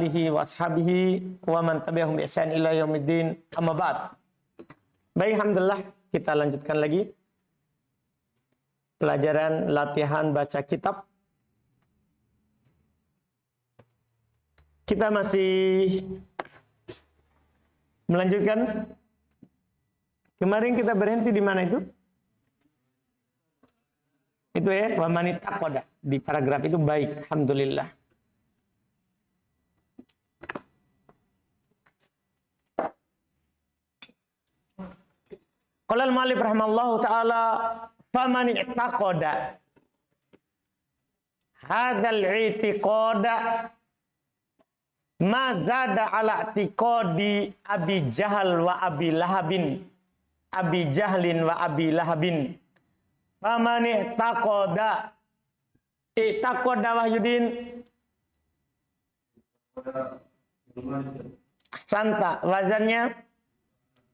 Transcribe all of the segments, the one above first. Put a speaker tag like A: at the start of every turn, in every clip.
A: alihi wa ashabihi wa man tabi'ahum bi ihsan ila yaumiddin. Amma ba'd. Baik, alhamdulillah, kita lanjutkan lagi pelajaran latihan baca kitab. Kita masih melanjutkan. Kemarin kita berhenti di mana itu? Itu ya, wa man ittaqada. Di paragraf itu baik, alhamdulillah. Qala al-mu'allif rahimallahu ta'ala faman i'taqada hadzal i'tiqada ma zada ala i'tiqadi Abi Jahal wa Abi Lahabin Abi Jahlin wa Abi Lahabin faman i'taqada Wahyudin ahsanta wazannya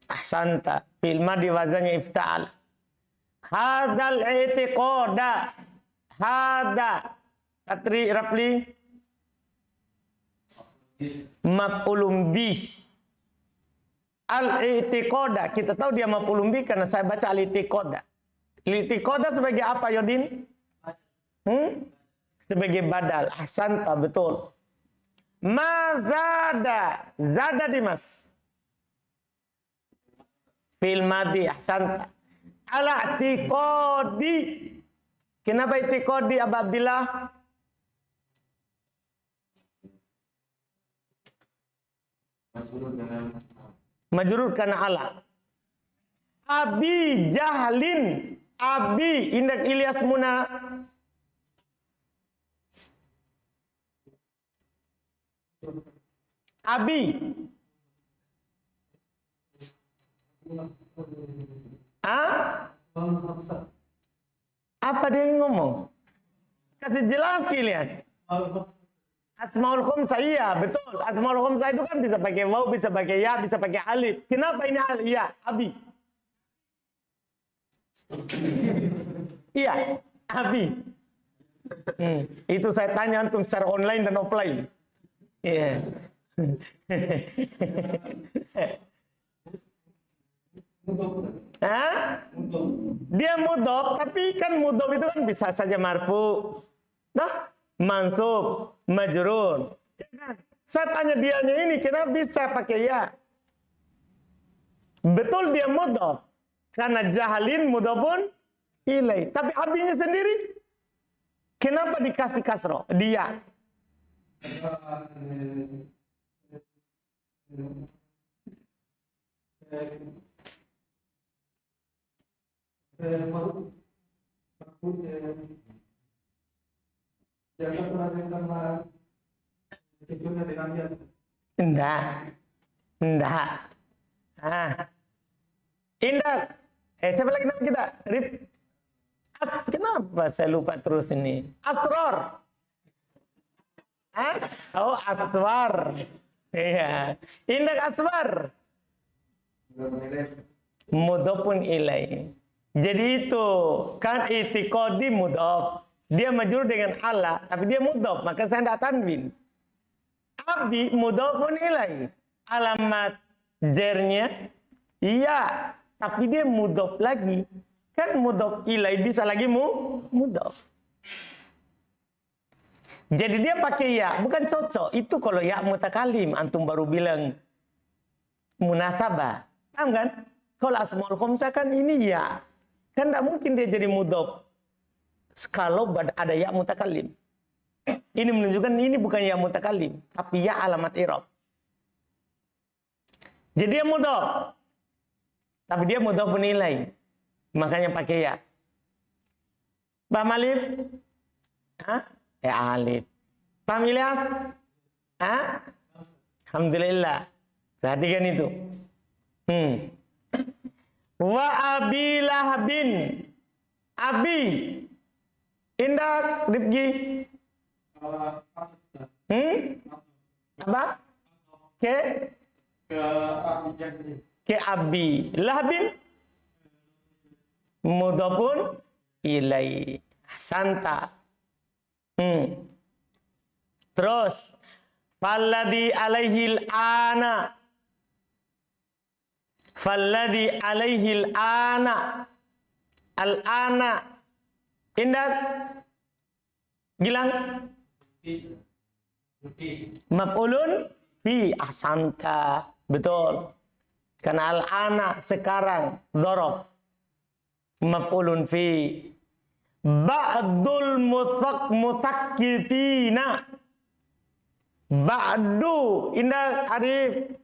A: ahsanta fil madi wazannya ifta'al. Hadzal i'tiqada hada katri rapli maf'ulun bih. Al-i'tiqada kita tahu dia maf'ulun bih karena saya baca al-i'tiqada. Al-i'tiqada sebagai apa Yodin? Sebagai badal. Ahsanta, betul. Mazada zada Dimas fil madi ahsanta ala i'tiqadi. Kenapa i'tiqadi Abu Abdillah? Majrur karena ala. Abi Jahlin Abi Indak Ilyas Muna Abi apa dia yang ngomong? Kasih jelas Ilyas. Asmaul khamsah, iya betul. Asmaul khamsah itu kan bisa pakai waw, bisa pakai ya, bisa pakai alif. Kenapa ini alif? Ya, Abi. Iya, Abi. Itu saya tanya antum secara online dan offline. Iya. Dia mudhof, tapi kan mudhof itu kan bisa saja marfu, mansub, majrur. Saya tanya dianya ini kenapa bisa pakai ya? Betul dia mudhof karena jahalin mudhofun ilai. Tapi abinya sendiri kenapa dikasih kasroh? Dia. Enggak. Indah. Siapa lagi nama kita? Rip. Kenapa saya lupa terus ini? Asror. Oh, Aswar. Iya. Indah Aswar. Mudhofun ilai. Jadi itu kan i'tiqadi mudhof. Dia majrur dengan ala, tapi dia mudhof, maka saya tidak tanwin. Abi mudhofun ilai. Alamat jernya iya, tapi dia mudhof lagi. Kan mudhof ilai bisa lagi mudhof. Jadi dia pakai ya, bukan cocok. Itu kalau ya mutakalim, antum baru bilang munasabah. Paham kan? Kalau asmaul khamsah kan ini ya. Kan tidak mungkin dia jadi mudhof kalau ada ya mutakalim. Ini menunjukkan ini bukan ya mutakalim, tapi ya alamat i'rab. Jadi dia mudhof, tapi dia mudhof nilai. Makanya pakai ya. Paham alif? Alif. Paham Ilyas? Alhamdulillah. Perhatikan itu. Wa Abi Lahabin. Abi. Indah, Rifki. Apa? Ke Abi Lahabin. Mudhofun ilai. Santa. Terus Falladhi alaihil ana. Falladhi alaihil ana. Al-ana. Indah. Gilang. Maf'ulun fi. Ahsanta. Betul. Karena al-ana sekarang. Dhorof. Maf'ulun fi. Ba'dul mutakkifina. Ba'du. Indah Arif.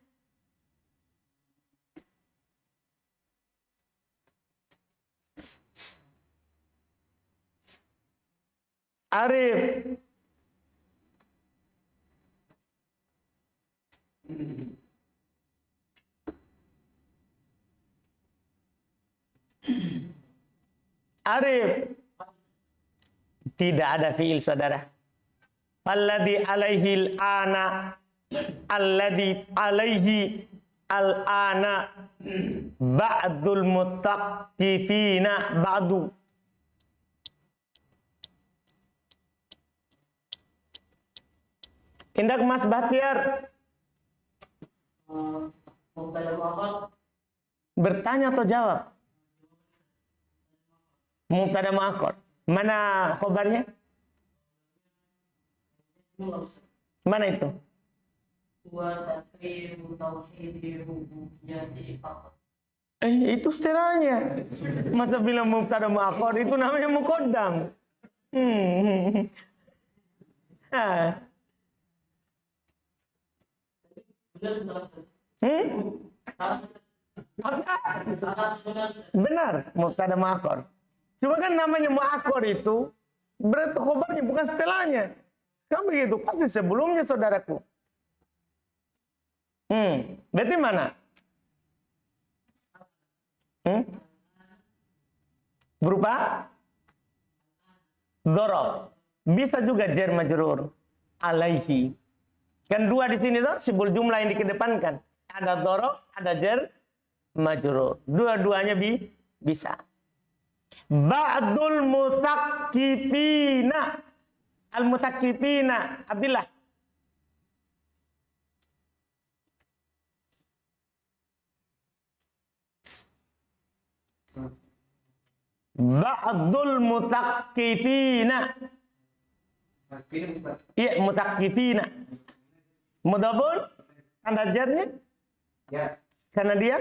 A: Arif. Arif. Tidak ada fiil, saudara. Alladhi alaihil ana. Alladhi alaihi al-ana. Ba'dul mutakkifina. Ba'du. Indak Mas Bahtiar. Bertanya atau jawab? Mubtada muakhar. Mana khobarnya? Mana itu? Itu setelahnya. Masa bilang mubtada muakhar, itu namanya muqaddam. Benar, mubtada muakhar. Cuma kan namanya muakhar itu berarti khobarnya bukan setelahnya. Kan begitu, pasti sebelumnya, saudaraku. Berarti mana? Berupa dzaraf. Bisa juga jar majrur. Alaihi. Kan dua di sini tuh sibul jumlah yang dikedepankan. Ada dzaraf, ada jar majrur. Dua-duanya bisa. Ba'dul mutakkifina. Al-mutakkifina. Abdillah. Ba'dul mutakkifina. Iya, mutakkifina. Mudhabun tanda jarnya? Ya. Karena dia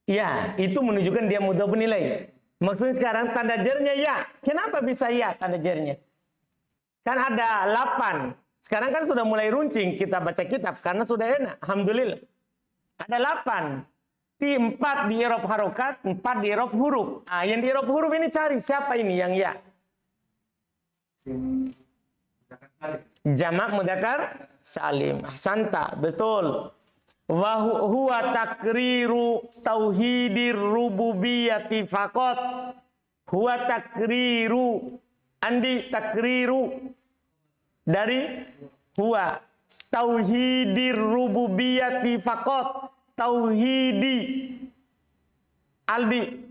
A: ya, itu menunjukkan dia mudhabun ilaih. Maksudnya sekarang tanda jarnya ya. Kenapa bisa ya tanda jarnya? Kan ada 8. Sekarang kan sudah mulai runcing kita baca kitab karena sudah enak. Alhamdulillah. Ada 8. 4 di i'rab harokat, 4 di i'rab huruf. Yang di i'rab huruf ini cari siapa ini yang ya? Jamak mudzakkar salim. Ahsanta, betul. Wa huwa takriru tauhidir rububiyyati faqat. Huwa takriru. Andi takriru dari huwa tauhidir rububiyyati faqat. Tauhidi. Aldi.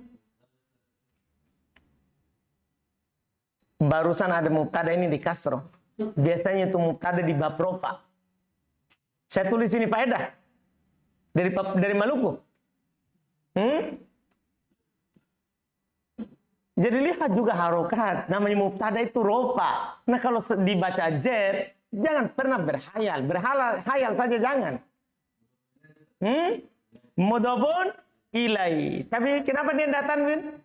A: Barusan ada mubtada ini di kasroh. Biasanya itu mubtada di bab rofa. Saya tulis ini faedah. Dari Maluku. Jadi lihat juga harokat. Namanya mubtada itu rofa. Nah kalau dibaca jar, jangan pernah berhayal. Berhayal saja jangan. Mudhabun ilai. Tapi kenapa dia tidak tanwin?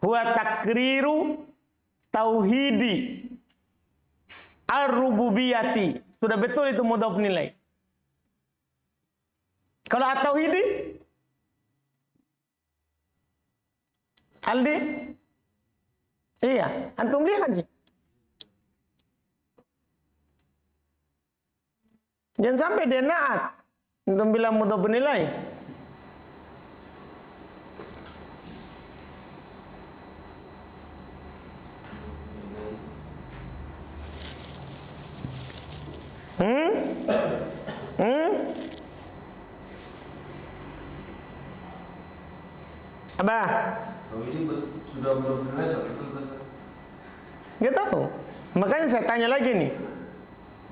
A: Huwa takriru tauhidi ar-rububiyyati. Sudah betul itu mudhaf nilai. Kalau at-tauhidi? Aldi? Iya, antum lihat aja. Jangan sampai dia naat. Antum bilang mudhaf nilai. Apa?
B: Ini sudah bernilai betul Ustaz?
A: Nggak tahu. Makanya saya tanya lagi nih.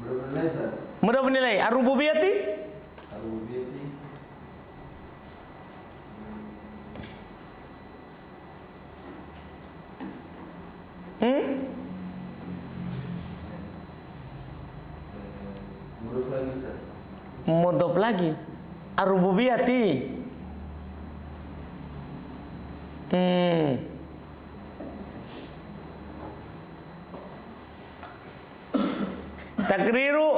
B: Berapa nilai Ustaz?
A: Berapa nilai? Ar-rububiyati?
B: Ar-rububiyati. Mudhof lagi Ustaz.
A: Mudhof lagi. Ar-rububiyati. Takriru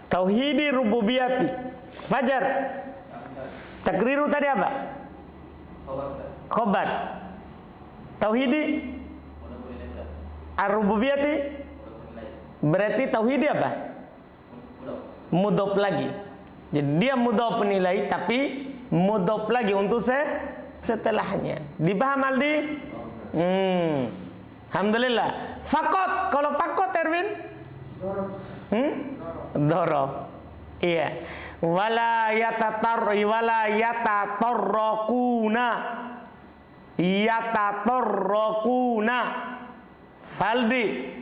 A: tauhidi rububiyati. Fajar. Takriru tadi apa? Khobar. Tauhidi ar-rububiyati berarti tauhidi apa? Mudhof lagi. Jadi dia mudhof nilai tapi mudhof lagi untuk setelahnya. Dipaham Aldi? Alhamdulillah. Fakot, kalau fakot Erwin? Dorob. Iya. Wala yatatarraquna. Yatatarraquna. Faldi.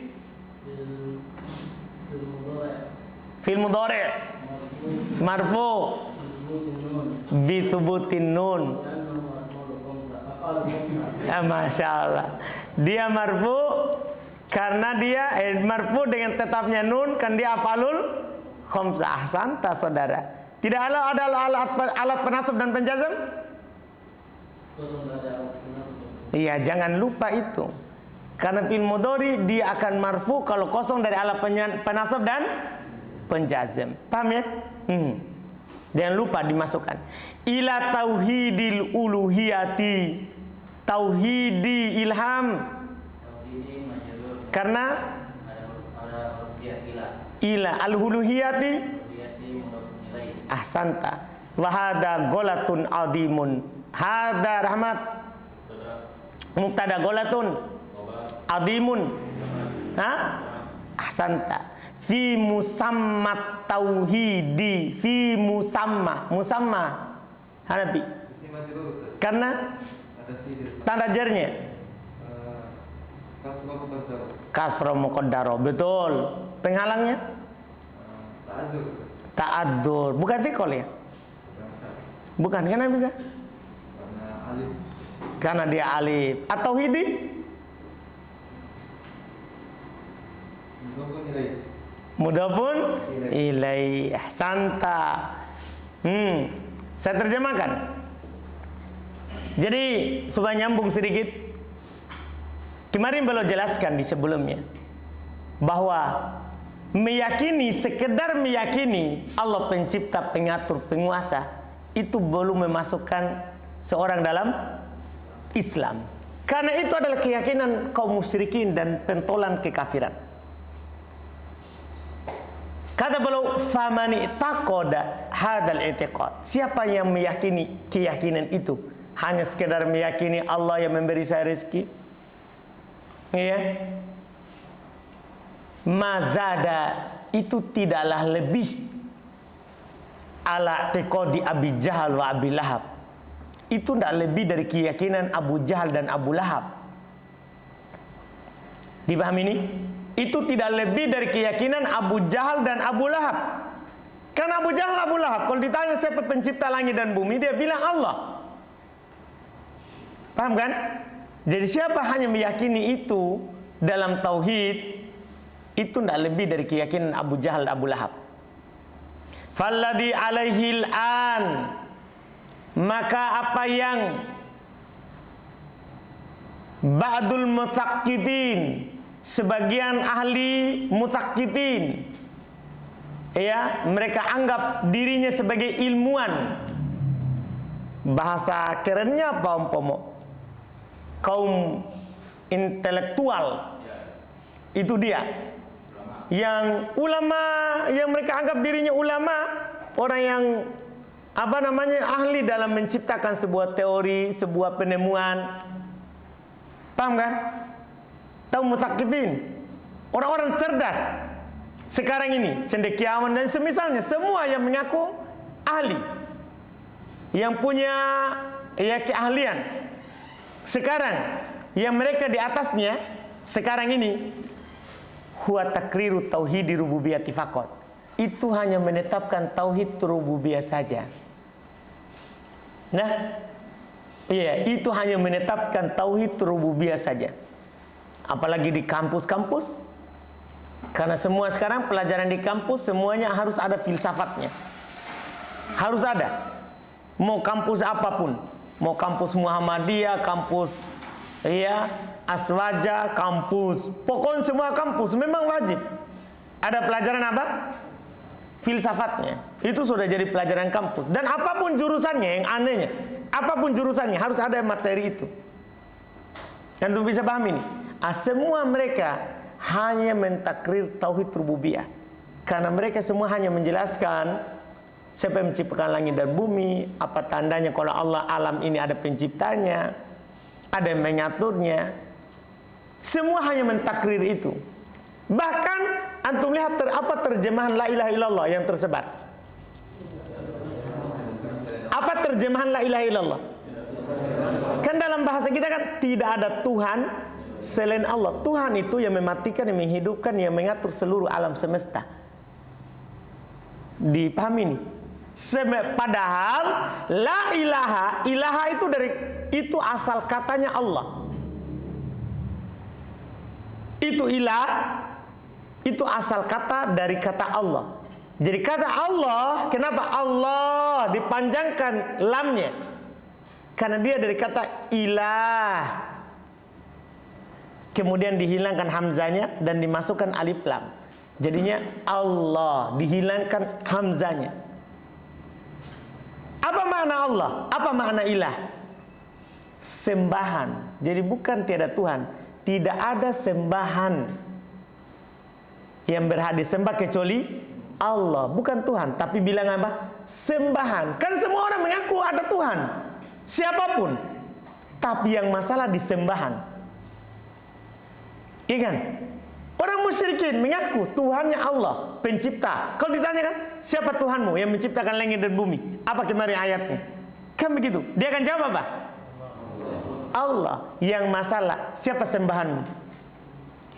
A: Fil mudhari. Marfu. Bitubutin nun. Masya Allah. Dia marfu karena dia marfu dengan tetapnya nun, kan dia afalul khamsah. Ahsanta saudara. Tidak ada alat penasab dan penjazam? Iya, jangan lupa itu. Karena fil mudhari dia akan marfu kalau kosong dari alat penasab dan penjazam. Paham ya? Jangan lupa dimasukkan. Ila tauhidil uluhiyati. Tauhidi ilham. Karena ila al-uluhiyati. Ahsanta. Wahada golatun adimun. Hada rahmat. Mubtada golatun adimun. Ahsanta. Fi musammat tauhidi. Fi musamma. Musamma Hanafi. Karena tanda jarnya kasro muqaddaro. Betul. Penghalangnya ta'addur. Bukan fikol ya? Bukan. Kenapa bisa? Karena dia alif. Atau hidi? Mudhafun ilaih. Santa. Saya terjemahkan. Jadi supaya nyambung sedikit, kemarin belum jelaskan di sebelumnya bahwa meyakini, sekedar meyakini Allah pencipta, pengatur, penguasa, itu belum memasukkan seorang dalam Islam. Karena itu adalah keyakinan kaum musyrikin dan pentolan kekafiran. Kata beliau, famani taqada hadal i'tiqad. Siapa yang meyakini keyakinan itu? Hanya sekedar meyakini Allah yang memberi saya rezeki. Iya. Mazada itu tidaklah lebih ala i'tiqadi Abi Jahal wa Abi Lahab. Itu tidak lebih dari keyakinan Abu Jahal dan Abu Lahab. Dipahami ini? Itu tidak lebih dari keyakinan Abu Jahal dan Abu Lahab. Karena Abu Jahal, Abu Lahab, kalau ditanya siapa pencipta langit dan bumi, dia bilang Allah. Paham kan? Jadi siapa hanya meyakini itu dalam tauhid, itu tidak lebih dari keyakinan Abu Jahal dan Abu Lahab. Falladhi alaihil an, maka apa yang ba'dul mutaqqidin, sebagian ahli mutaqqidin, ya, mereka anggap dirinya sebagai ilmuwan. Bahasa kerennya apa umpama? Kaum intelektual. Itu dia. Yang ulama, yang mereka anggap dirinya ulama, orang yang ahli dalam menciptakan sebuah teori, sebuah penemuan. Paham kan? Tahu mutaqqidin? Orang-orang cerdas sekarang ini, cendekiawan dan semisalnya, semua yang mengaku ahli, yang punya keahlian. Sekarang yang mereka di atasnya sekarang ini huwa takriru tauhid rububiyati faqat. Itu hanya menetapkan tauhid rububiyah saja. Nah, iya, itu hanya menetapkan tauhid rububiyah saja. Apalagi di kampus-kampus, karena semua sekarang pelajaran di kampus semuanya harus ada filsafatnya. Harus ada. Mau kampus apapun, mau kampus Muhammadiyah, kampus Aswaja, kampus, pokoknya semua kampus memang wajib ada pelajaran apa? Filsafatnya. Itu sudah jadi pelajaran kampus. Dan apapun jurusannya, yang anehnya, apapun jurusannya harus ada materi itu. Dan untuk bisa paham ini, semua mereka hanya mentakrir tauhid rububiyah. Karena mereka semua hanya menjelaskan siapa yang menciptakan langit dan bumi, apa tandanya kalau Allah alam ini ada penciptanya, ada yang mengaturnya. Semua hanya mentakrir itu. Bahkan antum lihat apa terjemahan la ilaha illallah yang tersebar. Apa terjemahan la ilaha illallah? Kan dalam bahasa kita kan tidak ada Tuhan selain Allah. Tuhan itu yang mematikan, yang menghidupkan, yang mengatur seluruh alam semesta. Dipahami ini? Padahal la ilaha itu asal katanya Allah. Itu ilah, itu asal kata dari kata Allah. Jadi kata Allah, kenapa Allah dipanjangkan lamnya? Karena dia dari kata ilah. Kemudian dihilangkan hamzanya dan dimasukkan alif lam. Jadinya Allah, dihilangkan hamzanya. Apa makna Allah? Apa makna ilah? Sembahan. Jadi bukan tiada Tuhan. Tidak ada sembahan yang berhak disembah kecuali Allah. Bukan Tuhan, tapi bilang apa? Sembahan. Kan semua orang mengaku ada Tuhan, siapapun. Tapi yang masalah di sembahan. Iya kan? Orang musyrikin mengaku Tuhannya Allah, pencipta. Kalau ditanyakan, siapa Tuhanmu yang menciptakan langit dan bumi? Apa kemarin ayatnya? Kan begitu. Dia akan jawab apa? Allah. Yang masalah, siapa sembahanmu?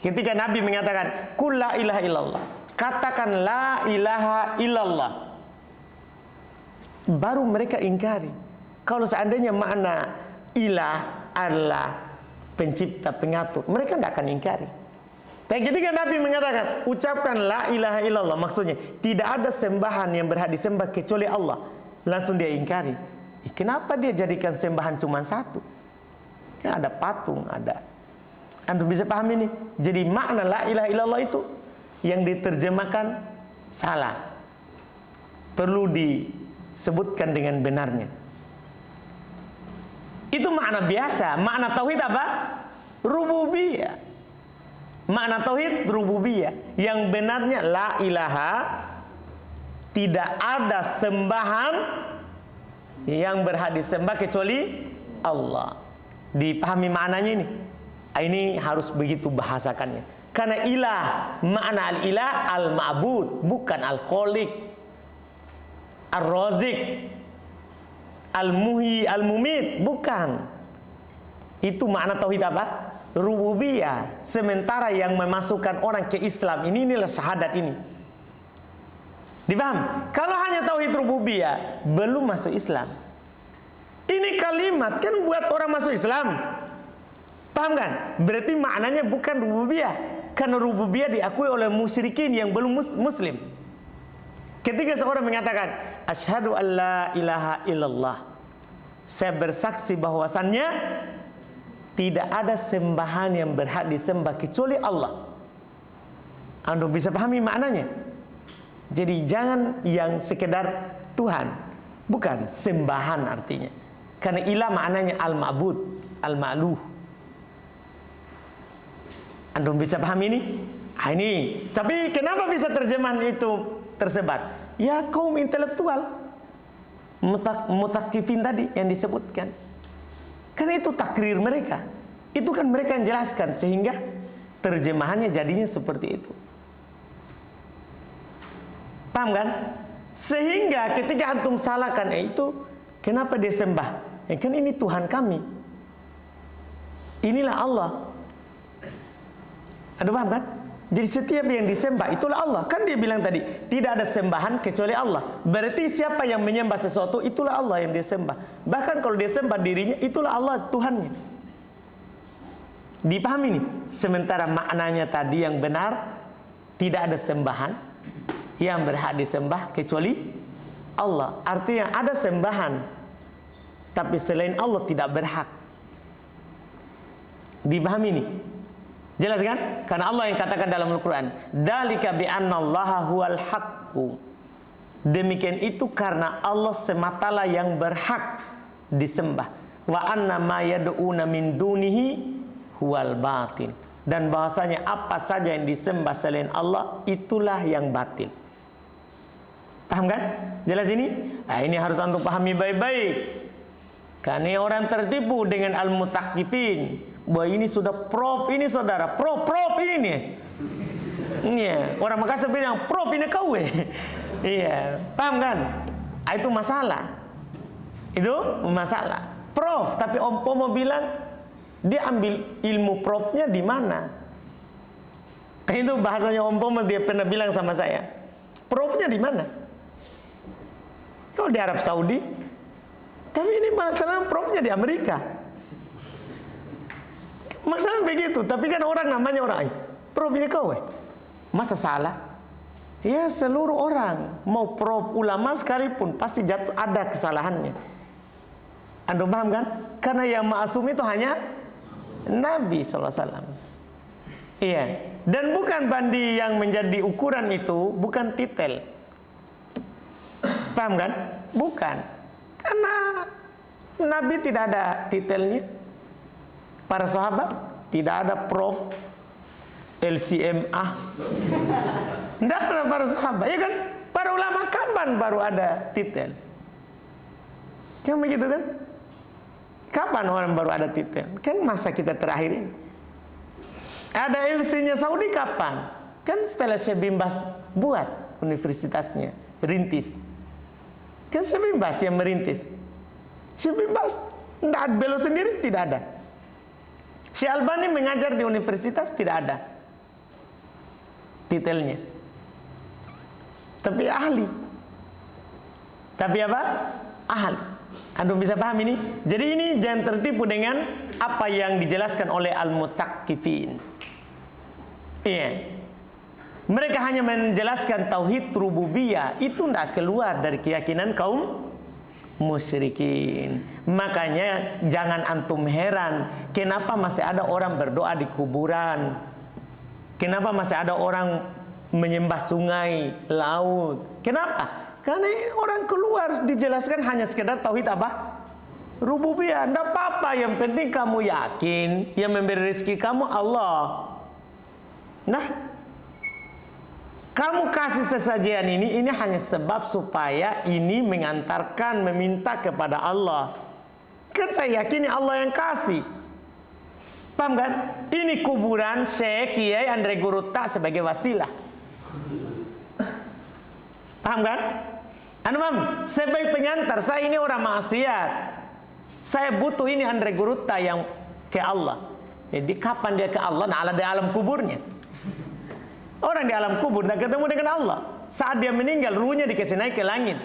A: Ketika Nabi mengatakan, Qul la ilaha illallah. Katakan la ilaha illallah. Baru mereka ingkari. Kalau seandainya makna ilah adalah pencipta, pengatur, mereka tidak akan ingkari. Dan ketika Nabi mengatakan, ucapkan la ilaha illallah, maksudnya tidak ada sembahan yang berhak disembah kecuali Allah. Langsung dia ingkari. Kenapa dia jadikan sembahan cuma satu? Kan ada patung, ada. Anda bisa paham ini? Jadi makna la ilaha illallah itu yang diterjemahkan salah. Perlu disebutkan dengan benarnya. Itu makna biasa. Makna tauhid apa? Rububiyah. Makna tauhid rububiyah. Yang benarnya la ilaha, tidak ada sembahan yang berhak disembah kecuali Allah. Dipahami maknanya ini? Ini harus begitu bahasakannya. Karena ilah, makna al-ilah al-ma'bud, bukan al-khaliq, al-razik, al-muhyi, al-mumit, bukan. Itu makna tauhid apa? Rububiyah. Sementara yang memasukkan orang ke Islam inilah syahadat ini. Dipaham? Kalau hanya tauhid rububiyah belum masuk Islam. Ini kalimat kan buat orang masuk Islam. Paham kan? Berarti maknanya bukan rububiyah. Karena rububiyah diakui oleh musyrikin yang belum muslim. Ketika seorang mengatakan asyhadu alla ilaha illallah, saya bersaksi bahwasannya tidak ada sembahan yang berhak disembah kecuali Allah. Anda bisa pahami maknanya? Jadi jangan yang sekedar Tuhan, bukan sembahan artinya. Karena ilah maknanya al-ma'bud, al-ma'luh. Anda bisa pahami ini? Ini. Tapi kenapa bisa terjemahan itu tersebar? Ya kaum intelektual, mutakifin tadi yang disebutkan. Karena itu takrir mereka. Itu kan mereka yang jelaskan sehingga terjemahannya jadinya seperti itu. Paham kan? Sehingga ketika antum salahkan itu, kenapa dia sembah? Ya kan ini Tuhan kami. inilah Allah. Ada paham kan? Jadi setiap yang disembah itulah Allah. Kan dia bilang tadi, tidak ada sembahan kecuali Allah. Berarti siapa yang menyembah sesuatu, itulah Allah yang dia sembah. Bahkan kalau dia sembah dirinya, itulah Allah Tuhannya. Dipahami nih? Sementara maknanya tadi yang benar, tidak ada sembahan yang berhak disembah kecuali Allah. Artinya ada sembahan, tapi selain Allah tidak berhak. Dipahami nih? Jelas kan? Karena Allah yang katakan dalam Al-Quran, "Dzalika bi annallaha huwal haqqu." Demikian itu karena Allah sematalah yang berhak disembah. Wa anna ma yad'una min dunihi huwal batil. Dan bahasanya apa saja yang disembah selain Allah itulah yang batil. Paham kan? Jelas ini? Nah, ini harus antum pahami baik-baik. Karena orang tertipu dengan al-mutsaqqifin. Bahwa ini sudah prof, ini saudara, prof ini. Iya, orang Makassar bilang prof ini kau. Iya, paham kan? Itu masalah. Itu masalah. Prof, tapi Om Pomo bilang dia ambil ilmu profnya di mana? Itu bahasanya Om Pomo, dia pernah bilang sama saya. Profnya di mana? Kalau di Arab Saudi, tapi ini masalah profnya di Amerika. Masalah begitu, tapi kan orang namanya orang, prof ini kau, masa salah? Ya seluruh orang, mau prof ulama sekalipun pasti jatuh ada kesalahannya. Anda paham kan? Karena yang ma'asum itu hanya Nabi SAW. Iya, dan bukan bandi yang menjadi ukuran itu, bukan titel. Paham kan? Bukan, karena Nabi tidak ada titelnya. Para sahabat tidak ada prof, LCMA. Tidak ada para sahabat, ya kan? Para ulama kapan baru ada titel? Kan begitu kan? Kapan orang baru ada titel? Kan masa kita terakhir ini. Ada LC-nya Saudi kapan? Kan setelah Syekh bin Baz buat universitasnya, rintis. Kan Syekh bin Baz yang merintis. Syekh bin Baz tidak beliau sendiri, tidak ada. Syekh Albani mengajar di universitas, tidak ada titelnya. Tapi ahli. Tapi apa? Ahli. Anda bisa paham ini? Jadi ini jangan tertipu dengan apa yang dijelaskan oleh al-mutsaqqifin. Iya. Mereka hanya menjelaskan tauhid rububiyah, itu tidak keluar dari keyakinan kaum musyrikin. Makanya jangan antum heran kenapa masih ada orang berdoa di kuburan, kenapa masih ada orang menyembah sungai, laut. Kenapa? Karena orang keluar dijelaskan hanya sekedar tauhid apa? Rububiyah. Tidak apa-apa, yang penting kamu yakin yang memberi rezeki kamu Allah. Nah, kamu kasih sesajian ini hanya sebab supaya ini mengantarkan, meminta kepada Allah. Kan saya yakini Allah yang kasih. Paham kan? Ini kuburan Syekh Kiai Andre Gurutta sebagai wasilah. Paham kan? Anu paham? Sebagai pengantar, saya ini orang maksiat. Saya butuh ini Andre Gurutta yang ke Allah. Jadi kapan dia ke Allah? Nah, di alam kuburnya. Orang di alam kubur tidak ketemu dengan Allah. Saat dia meninggal, ruhnya dikasih naik ke langit.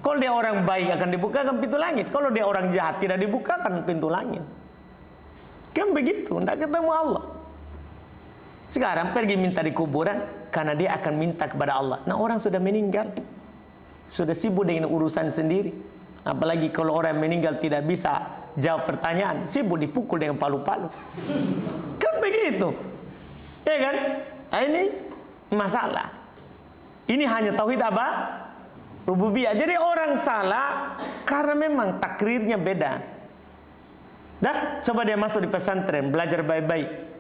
A: Kalau dia orang baik akan dibukakan pintu langit. Kalau dia orang jahat tidak dibukakan pintu langit. Kan begitu, tidak ketemu Allah. Sekarang pergi minta di kuburan karena dia akan minta kepada Allah. Nah, orang sudah meninggal, sudah sibuk dengan urusan sendiri. Apalagi kalau orang meninggal tidak bisa jawab pertanyaan, sibuk dipukul dengan palu-palu. Kan begitu. Ya kan? Nah, ini masalah. Ini hanya tauhid apa? Rububiyah. Jadi orang salah karena memang takrirnya beda. Dah, coba dia masuk di pesantren, belajar baik-baik.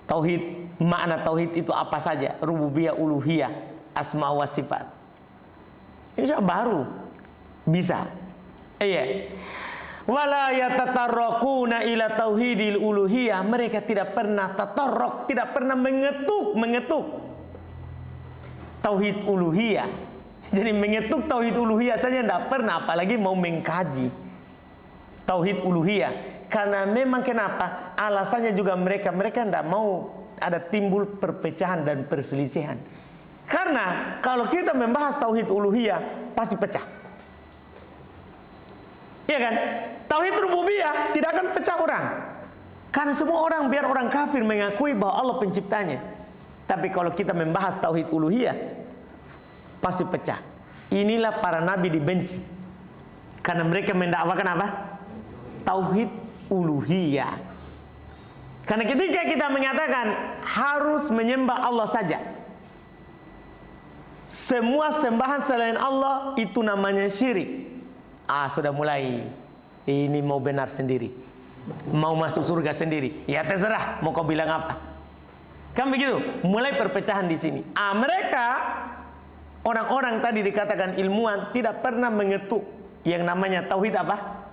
A: Tauhid, makna tauhid itu apa saja? Rububiyah, uluhiyah, asma wa sifat. Insya Allah baru bisa. Iya. Wala yatatarraquna ila tauhidil uluhiyah. Mereka tidak pernah tatarraq, tidak pernah mengetuk tauhid uluhiyah. Jadi mengetuk tauhid uluhiyah saja tidak pernah, apalagi mau mengkaji tauhid uluhiyah. Karena memang kenapa? Alasannya juga mereka tidak mau ada timbul perpecahan dan perselisihan. Karena kalau kita membahas tauhid uluhiyah pasti pecah. Iya kan? Tauhid rububiyah tidak akan pecah orang. Karena semua orang, biar orang kafir mengakui bahwa Allah penciptanya. Tapi kalau kita membahas tauhid uluhiyah pasti pecah. Inilah para nabi dibenci. Karena mereka mendakwakan apa? Tauhid uluhiyah. Karena ketika kita menyatakan harus menyembah Allah saja, semua sembahan selain Allah itu namanya syirik. Sudah mulai. Ini mau benar sendiri, mau masuk surga sendiri. Ya terserah mau kau bilang apa. Kan begitu. Mulai perpecahan di sini. Mereka orang-orang tadi dikatakan ilmuwan tidak pernah mengetuk yang namanya tauhid apa?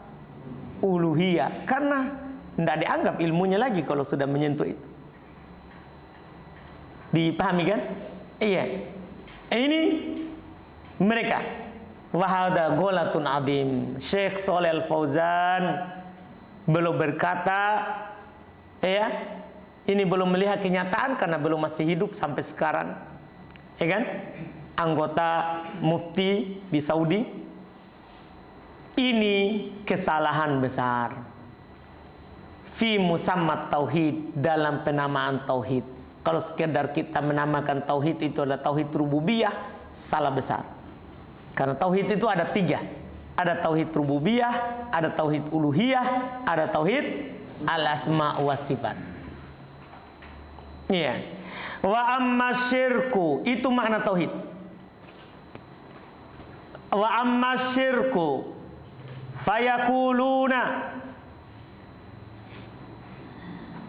A: Uluhiyah. Karena tidak dianggap ilmunya lagi kalau sudah menyentuh itu. Dipahami kan? Iya. Ini mereka. Wahada golatun adim. Syekh Shalih Al-Fauzan belum berkata, ya, ini belum melihat kenyataan karena belum masih hidup sampai sekarang, ya kan? Anggota mufti di Saudi. Ini kesalahan besar. Fi musammat tauhid, dalam penamaan tauhid. Kalau sekedar kita menamakan tauhid itu adalah tauhid rububiyah, salah besar. Karena tauhid itu ada 3. Ada tauhid rububiyah, ada tauhid uluhiyah, ada tauhid al-asma wa sifat. Iya. Wa amma syirku, itu makna tauhid. Wa amma syirku fayakuluna.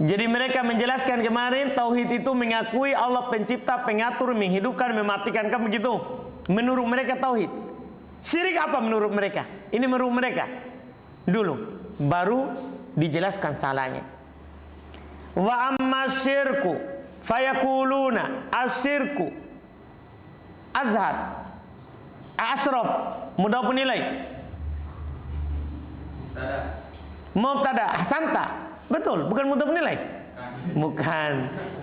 A: Jadi mereka menjelaskan kemarin tauhid itu mengakui Allah pencipta, pengatur, menghidupkan, mematikan, kan begitu? Menurut mereka tauhid. Syirik apa menurut mereka? Ini menurut mereka dulu, baru dijelaskan salahnya. Wa amma syirku fayakuluna asyirku azhar asraf mudhaf nilai mubtada ahsanta. Betul, bukan mudhaf nilai. Bukan.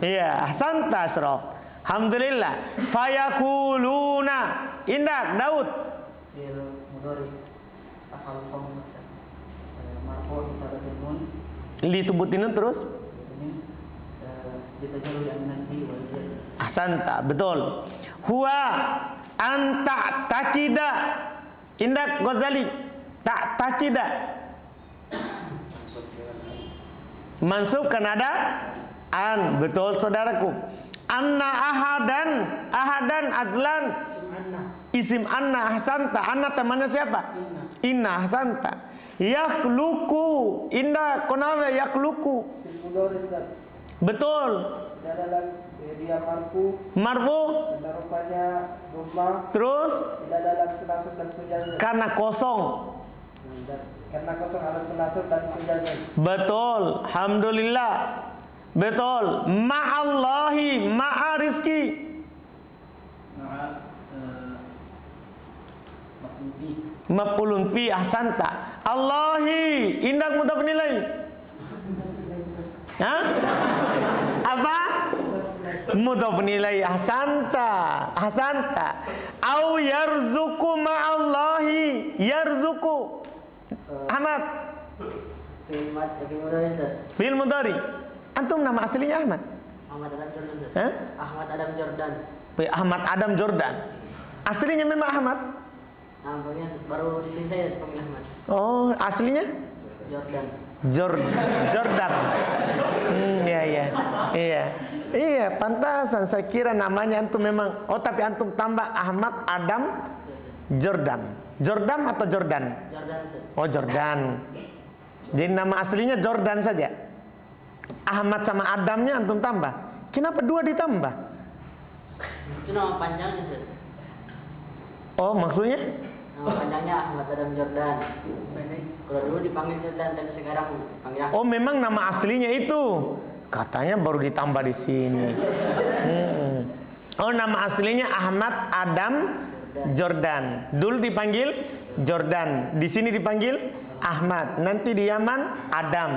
A: Iya, ahsanta asraf. Alhamdulillah. Fayakuluna. Indak Daud. Disebutin terus. Ahsanta, betul. Huwa anta takida. Indak Ghazali. Tak takida. Mansub kan ada an, betul saudaraku. Anna ahadan azlan. Isim anna ahsanta. Anna temannya siapa? Inna ahsanta. Yakhluqu. Inna konawe yakhluqu. Betul.
C: Dia
A: marfu. Terus karena kosong.
C: Karena kosong alat penasab dan penjaga.
A: Betul, alhamdulillah. Betul. Ma'allahi, ma'a rizki. Maf'ulun fi ahsanta. Allahi, indak mudhaf nilai. Hah? Apa? Mudhaf nilai ahsanta. Ahsanta. Au yarzuqu ma'allahi, yarzuqu. Ahmad. Bil mudhari. Antum nama aslinya Ahmad?
D: Ahmad Adam Jordan.
A: Hah?
D: Ahmad Adam Jordan.
A: Ahmad Adam Jordan. Aslinya memang Ahmad?
D: Nah, baru di sini saya panggil Ahmad.
A: Oh, aslinya?
D: Jordan.
A: Jordan. Iya, pantasan saya kira namanya antum memang. Oh, tapi antum tambah Ahmad Adam Jordan. Jordan atau Jordan?
D: Jordan.
A: Oh, Jordan. Jadi nama aslinya Jordan saja. Ahmad sama Adamnya antum tambah. Kenapa 2 ditambah?
D: Itu nama panjangnya, Sir.
A: Oh, maksudnya?
D: Nama panjangnya Ahmad Adam Jordan. Kalau dulu dipanggil Jordan, tapi sekarang dipanggil Ahmad.
A: Oh, memang nama aslinya itu. Katanya baru ditambah di sini. Oh, nama aslinya Ahmad Adam Jordan. Dulu dipanggil Jordan. Di sini dipanggil Ahmad. Nanti di Yaman Adam.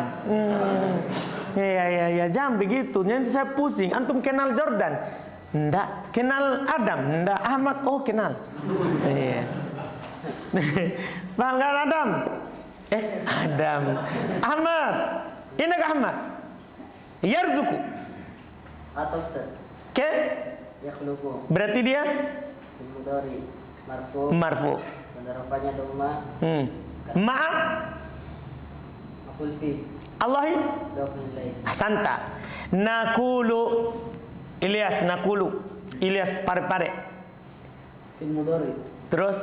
A: Ya, jangan begitu. Nanti saya pusing. Antum kenal Jordan? Enggak. Kenal Adam? Enggak. Ahmad? Oh, kenal. Iya. Paham kan Adam? Adam. Ahmad. Ini ke Ahmad. Yarzuku.
D: Atau Ustaz.
A: Ke?
D: Yakhluqu.
A: Berarti dia
D: Fil mudhari marfu.
A: marfu.
D: Dan rafanya dhamma.
A: Ma'a
D: Maf'ul fi.
A: Allahi.
D: Mudhafun ilaih.
A: Ahsanta. Nakulu. Ilyas nakulu. Ilyas pare-pare.
C: Fil mudhari
A: Terus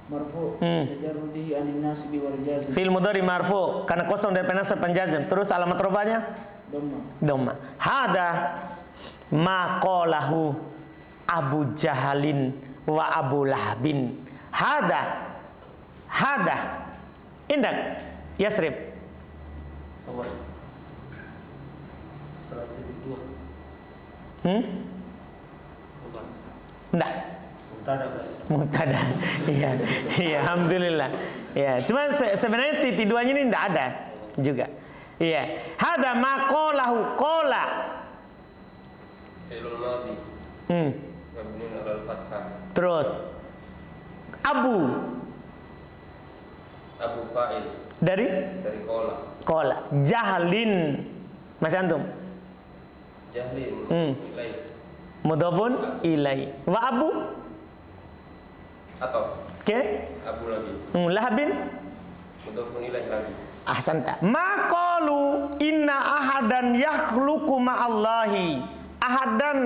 C: marfu tajarrudihi anin nasbi wal jazm
A: fil mudhari marfu karena kosong dari nasab penjazm. Terus alamat rofanya dhamma. Hada ma qalahu Abu Jahalin wa Abu Lahabin. Hada indak Yasrib.
B: Setelah titik 2.
A: Enggak.
B: Mubtada, guys.
A: Mubtada. Iya, alhamdulillah. Ya, cuma sebenarnya titik duanya ini enggak ada juga. Iya. Hada ma qalahu qala.
B: Fi'lul madhi. Mabniun 'alal fathah.
A: Terus Abu
B: Fa'il.
A: dari
B: Qala.
A: qala. Jahlin. Masih antum?
B: Jahlin. Ilai.
A: Mudhafun ilai. Wa Abu
B: Atof.
A: ke
B: Abu lagi.
A: Lahabin.
B: Mudhafun ilai lagi.
A: Ahsanta. Ma qalu inna ahadan yakhluqu ma'allahi. Ahadan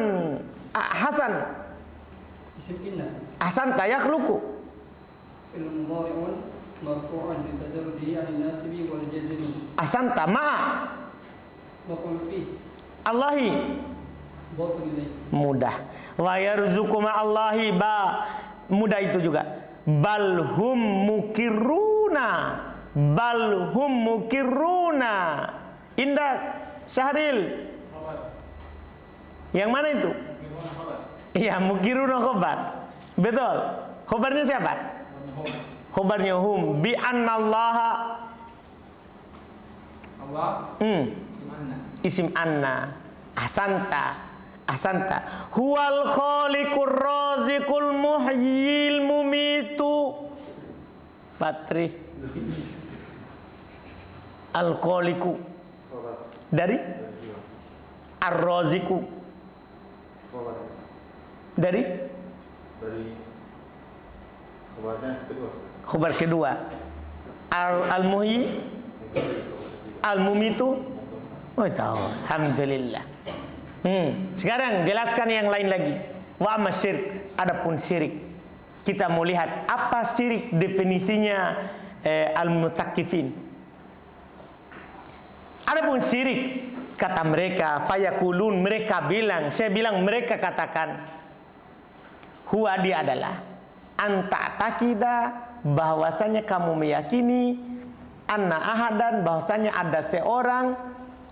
A: Hasan.
C: isim inna
A: Ahsanta yakhluqu.
C: fil mudhari'un marfu'an bi tajarrudihi anin nasbi wal jazmi
A: Ahsanta ma'a
C: maf'ul fi
A: Allahi.
C: mudhafun ilaih
A: Mudah. Wa yarzuqu ma'allahi ba. Mudah itu juga. Balhum mukirruna. Indah Syahril. Yang mana itu? Iya, mukirruna khobar. Betul. Khobarnya siapa? Khobarnya hum. Bi annallaha
C: Allah
A: isim anna. Ahsanta. Huwal khaliqur raziqul muhyil mumitu. Fatri. Al-khaliqu. Dari ar-raziqu. Dari khabar kedua. Al-muhyi. Al-mumitu. Oh, tahu. Alhamdulillah. Sekarang jelaskan yang lain lagi. Wa amma syirik. Adapun syirik, kita mau lihat apa syirik definisinya al-mutaqqifin. Adapun syirik, kata mereka, fayakulun, mereka bilang, saya bilang mereka katakan, huwa dia adalah anta takida, bahwasanya kamu meyakini anna ahadan, bahwasanya ada seorang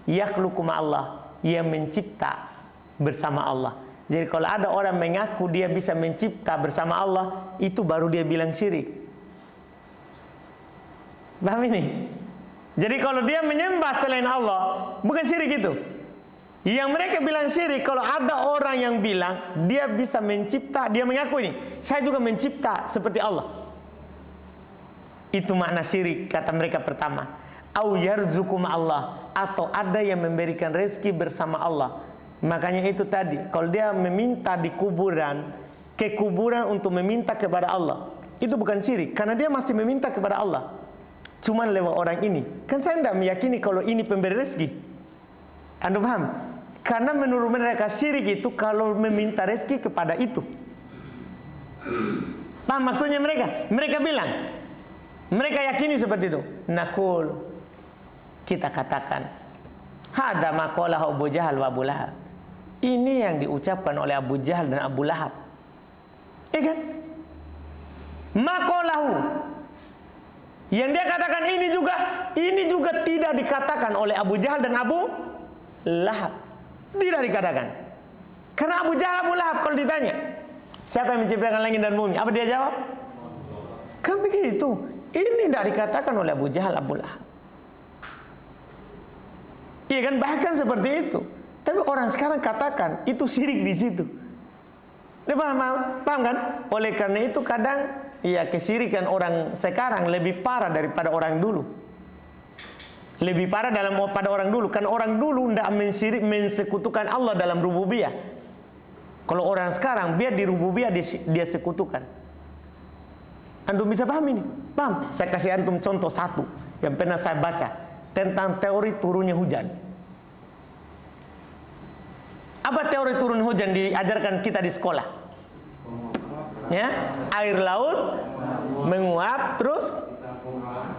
A: yakhluqu ma'allah, yang mencipta bersama Allah. Jadi kalau ada orang mengaku dia bisa mencipta bersama Allah, itu baru dia bilang syirik. Paham ini? Jadi kalau dia menyembah selain Allah, bukan syirik itu. Yang mereka bilang syirik, kalau ada orang yang bilang dia bisa mencipta, dia mengaku ini, saya juga mencipta seperti Allah. Itu makna syirik, kata mereka pertama. Au yarzuqu ma'allah, atau ada yang memberikan rezeki bersama Allah. Makanya itu tadi, kalau dia meminta di kuburan, ke kuburan untuk meminta kepada Allah, itu bukan syirik, karena dia masih meminta kepada Allah. Cuman lewat orang ini. Kan saya tidak meyakini kalau ini pemberi rezeki. Anda paham? Karena menurut mereka syirik itu kalau meminta rezeki kepada itu. Paham maksudnya mereka? Mereka bilang, mereka yakini seperti itu. Nakul, kita katakan, hada maqalah Abu Jahal wa Abu Lahab. Ini yang diucapkan oleh Abu Jahal dan Abu Lahab. Iya kan? Maqalahu. Yang dia katakan ini juga tidak dikatakan oleh Abu Jahal dan Abu Lahab. Tidak dikatakan. Karena Abu Jahal, Abu Lahab kalau ditanya, siapa yang menciptakan langit dan bumi? Apa dia jawab? Kan begitu. Ini tidak dikatakan oleh Abu Jahal, Abu Lahab. Iya kan, bahkan seperti itu. Tapi orang sekarang katakan itu syirik di situ. Dia paham kan? Oleh karena itu kadang ya kesyirikan orang sekarang lebih parah daripada orang dulu. Lebih parah pada orang dulu. Kan orang dulu tidak mensekutukan Allah dalam rububiyah. Kalau orang sekarang biar di rububiyah dia sekutukan. Antum bisa paham ini? Paham? Saya kasih antum contoh satu yang pernah saya baca tentang teori turunnya hujan. Apa teori turun hujan diajarkan kita di sekolah? Ya, air laut menguap terus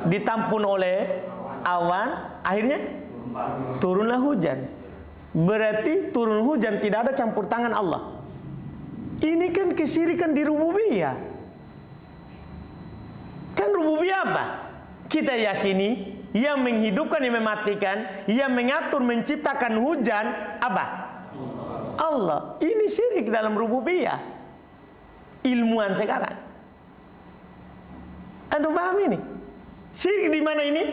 A: ditampung oleh awan, akhirnya turunlah hujan. Berarti turun hujan tidak ada campur tangan Allah. Ini kan kesyirikan di rububiyah. Kan rububiyah apa? Kita yakini yang menghidupkan, yang mematikan, yang mengatur, menciptakan hujan apa? Allah. Ini syirik dalam rububiyah. Ilmuwan sekarang. Anda paham ini? Syirik di mana ini?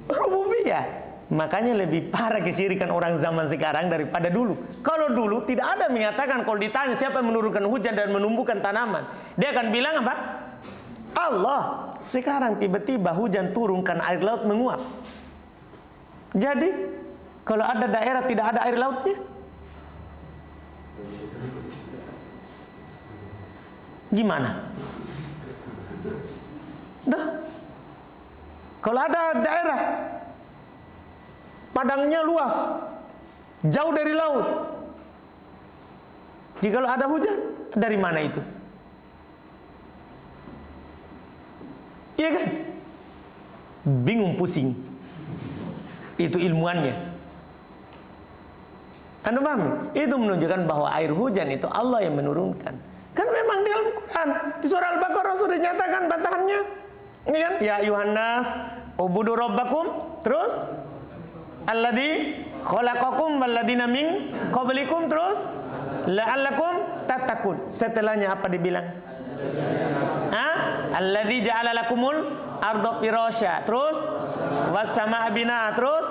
A: Rububiyah. Makanya lebih parah kesyirikan orang zaman sekarang daripada dulu. Kalau dulu tidak ada mengatakan, kalau ditanya siapa yang menurunkan hujan dan menumbuhkan tanaman, dia akan bilang apa? Allah. Sekarang tiba-tiba hujan turun karena air laut menguap. Jadi kalau ada daerah tidak ada air lautnya, gimana? Dah. Kalau ada daerah padangnya luas, jauh dari laut, jadi kalau ada hujan, dari mana itu? Iya kan? Bingung, pusing. Itu ilmuannya. Anda paham? Itu menunjukkan bahwa air hujan itu Allah yang menurunkan. Kan memang di dalam Quran, di surah Al-Baqarah sudah dinyatakan bantahannya. Ini kan? Ya Yuhannas, ubudu rabbakum, terus alladzi khalaqakum walladzina min qablikum, terus la'allakum tattaqun. Setelahnya apa dibilang? Alladzi ja'ala lakumul arda firasya, terus was-samaa'a binaa, terus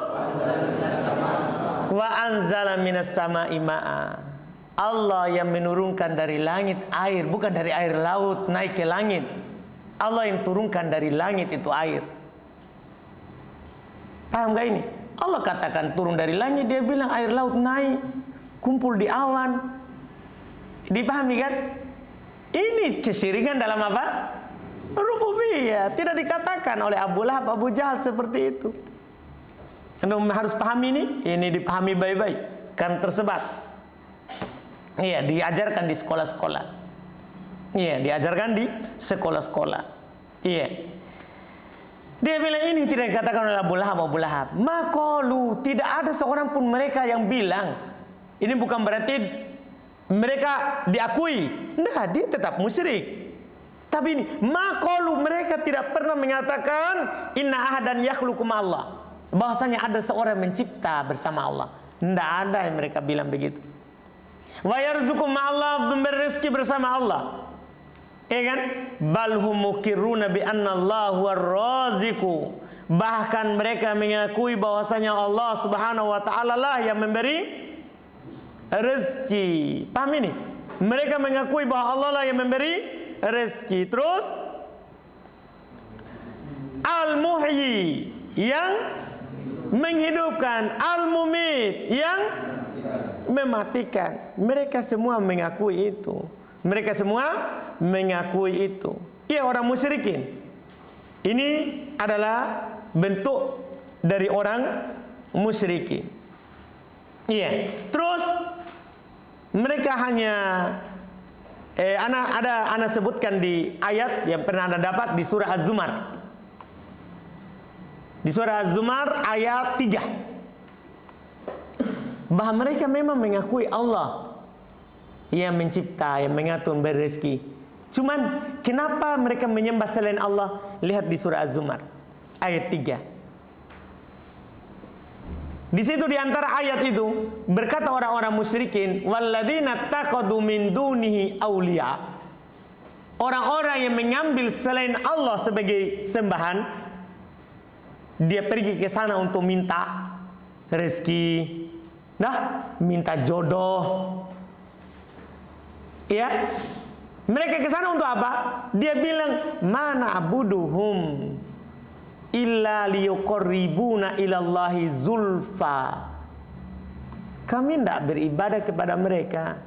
A: wa anzala minas samaa'i ma'a. Allah yang menurunkan dari langit air, bukan dari air laut naik ke langit. Allah yang turunkan dari langit itu air. Paham gak ini? Allah katakan turun dari langit, dia bilang air laut naik, kumpul di awan. Dipahami kan? Ini kesyirikan dalam apa? Rububiyah. Tidak dikatakan oleh Abu Lahab, Abu Jahal seperti itu. Anda harus pahami ini dipahami baik-baik. Kan tersebar. Iya, diajarkan di sekolah-sekolah. Iya, diajarkan di sekolah-sekolah. Iya. Dia bilang ini tidak dikatakan oleh Abu Lahab. Maqalu, tidak ada seorang pun mereka yang bilang. Ini bukan berarti mereka diakui. Nah, dia tetap musyrik. Tapi ini, maqalu, mereka tidak pernah mengatakan inna ahadan yakhluqu ma'allah, bahwasanya ada seorang mencipta bersama Allah. Tidak ada yang mereka bilang begitu. Wa yarzuqu ma'allah, memberi rezeki bersama Allah. Ya kan? Bal hum muqirruna bi anna Allah huwar raziqu. Bahkan mereka mengakui bahwasanya Allah Subhanahu wa taala lah yang memberi rezeki. Paham ini? Mereka mengakui bahwa Allah lah yang memberi rezeki. Terus Al-Muhyi, yang menghidupkan, Al-Mumit, yang mematikan. Mereka semua mengakui itu. Mereka semua mengakui itu. Iya, orang musyrikin. Ini adalah bentuk dari orang musyrikin. Iya. Terus mereka hanya ana sebutkan di ayat yang pernah Anda dapat di surah Az-Zumar. Di surah Az-Zumar ayat 3. Bahwa mereka memang mengakui Allah yang mencipta, yang mengatur, memberi rezeki. Cuman kenapa mereka menyembah selain Allah? Lihat di surah Az-Zumar ayat 3. Di situ di antara ayat itu berkata orang-orang musyrikin, walladzina taqadu min dunihi auliya. Orang-orang yang mengambil selain Allah sebagai sembahan, dia pergi ke sana untuk minta rezeki, minta jodoh. Ya, mereka ke sana untuk apa? Dia bilang, mana abuduhum illa liyuqarribuna ilallahi zulfa. Kami tidak beribadah kepada mereka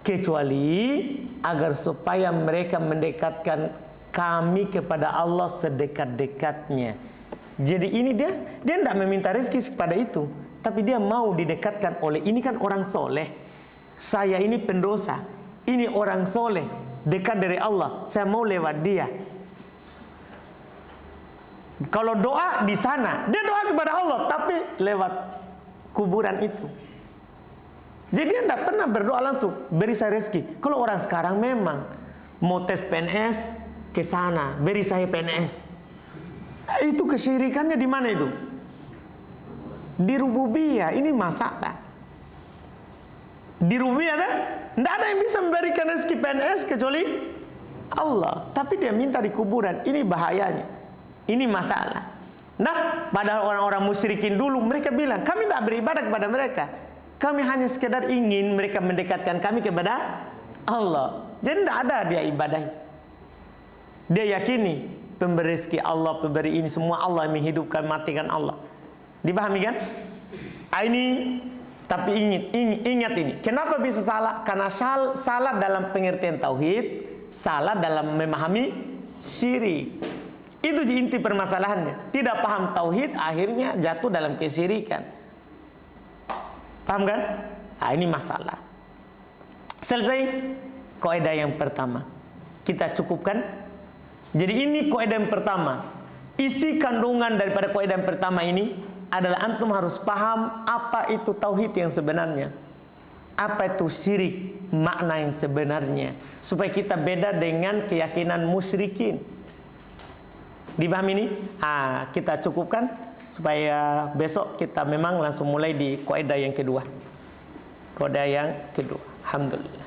A: kecuali agar supaya mereka mendekatkan kami kepada Allah sedekat-dekatnya. Jadi ini dia tidak meminta rezeki kepada itu, tapi dia mau didekatkan oleh ini kan orang soleh. Saya ini pendosa, ini orang soleh, dekat dari Allah. Saya mau lewat dia. Kalau doa di sana, dia doa kepada Allah, tapi lewat kuburan itu. Jadi dia tidak pernah berdoa langsung, beri saya rezeki. Kalau orang sekarang memang mau tes PNS ke sana, beri saya PNS. Itu kesyirikannya di mana itu? Di rububiyah. Ini masalah. Di rububiyah tidak ada yang bisa memberikan rezeki PNS kecuali Allah. Tapi dia minta di kuburan. Ini bahayanya. Ini masalah. Nah, padahal orang-orang musyrikin dulu mereka bilang, kami tidak beribadah kepada mereka. Kami hanya sekedar ingin mereka mendekatkan kami kepada Allah. Jadi tidak ada dia ibadah. Dia yakini pemberi rezeki Allah, pemberi ini semua Allah, yang menghidupkan, matikan Allah. Dipahami kan? Ini tapi ingat ini. Kenapa bisa salah? Karena salah dalam pengertian tauhid, salah dalam memahami syirik. Itu inti permasalahannya. Tidak paham tauhid, akhirnya jatuh dalam kesyirikan. Paham kan? Nah, ini masalah. Selesai kaidah yang pertama. Kita cukupkan. Jadi ini kaidah yang pertama. Isi kandungan daripada kaidah yang pertama ini adalah antum harus paham apa itu tauhid yang sebenarnya. Apa itu syirik, makna yang sebenarnya. Supaya kita beda dengan keyakinan musyrikin. Dipahami ini? Kita cukupkan supaya besok kita memang langsung mulai di kaidah yang kedua. Kaidah yang kedua. Alhamdulillah.